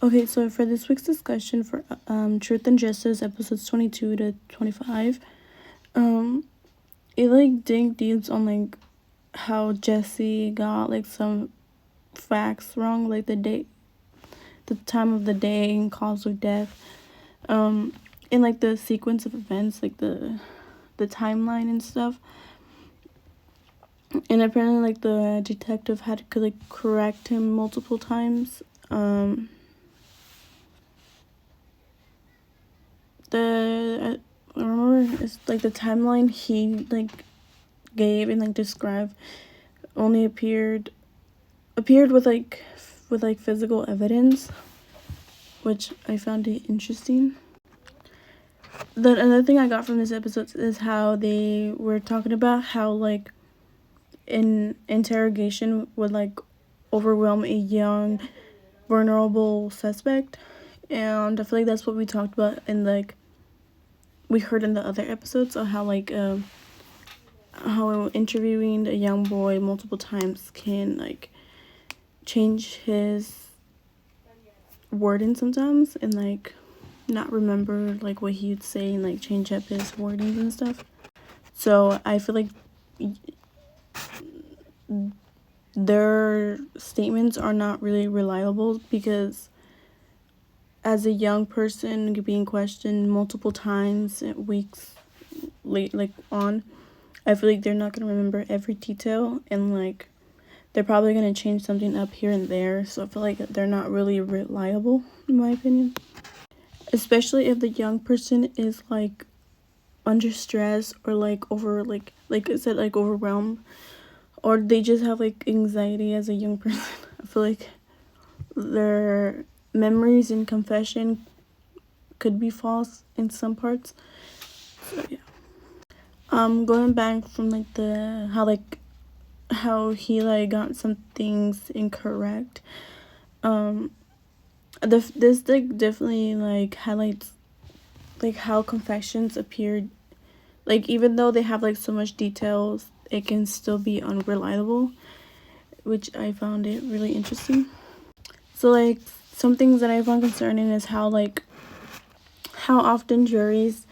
Okay, so for this week's discussion for Truth and Justice episodes 22 to 25, it like dig deeps on like how Jesse got like some facts wrong, like the time of the day and cause of death, and like the sequence of events, like the timeline and stuff. And apparently like the detective had to like correct him multiple times. I remember it's like the timeline he like gave and like described only appeared with physical evidence, which I found it interesting. Another thing I got from this episode is how they were talking about how like in interrogation would like overwhelm a young vulnerable suspect, and I feel like that's what we talked about in like we heard in the other episodes of how like how interviewing a young boy multiple times can like change his wording sometimes and like not remember like what he would say and like change up his wordings and stuff. So I feel like their statements are not really reliable because as a young person being questioned multiple times weeks late like on, I feel like they're not going to remember every detail and like they're probably going to change something up here and there. So I feel like they're not really reliable in my opinion, especially if the young person is like under stress or like over like I said, like overwhelmed, or they just have like anxiety as a young person. I feel like their memories and confession could be false in some parts. So yeah. Going back from like the how he like got some things incorrect. This like definitely like highlights like how confessions appeared, like even though they have like so much details, it can still be unreliable, which I found it really interesting. So like some things that I found concerning is how often juries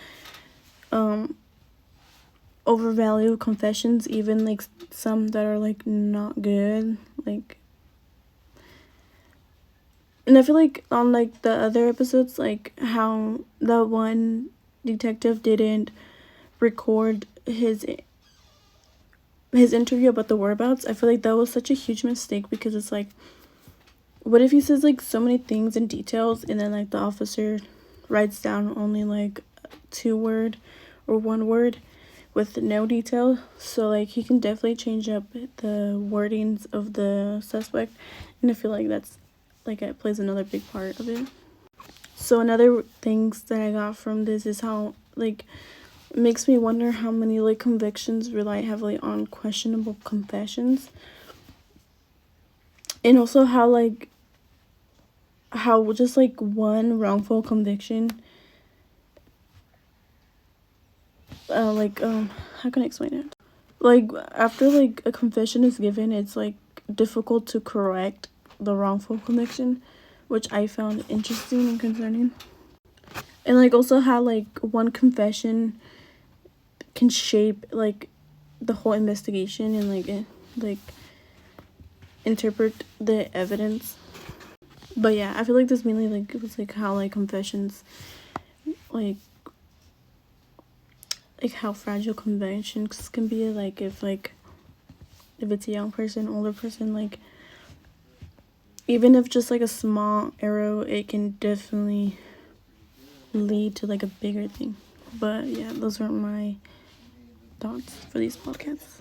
overvalue confessions, even like some that are like not good, like. And I feel like on like the other episodes, like how the one detective didn't record his interview about the whereabouts, I feel like that was such a huge mistake because it's like, what if he says like so many things and details and then like the officer writes down only like 2 word or 1 word with no detail? So like he can definitely change up the wordings of the suspect, and I feel like that's like it plays another big part of it. So another things that I got from this is how like it makes me wonder how many like convictions rely heavily on questionable confessions, and also how just like one wrongful conviction how can I explain it, like after like a confession is given, it's like difficult to correct the wrongful conviction, which I found interesting and concerning. And like also how like one confession can shape like the whole investigation and like interpret the evidence. But yeah, I feel like this mainly like it was like how like confessions like how fragile confessions can be, like if it's a young person, older person, like even if just like a small error, it can definitely lead to like a bigger thing. But yeah, those are my thoughts for these podcasts.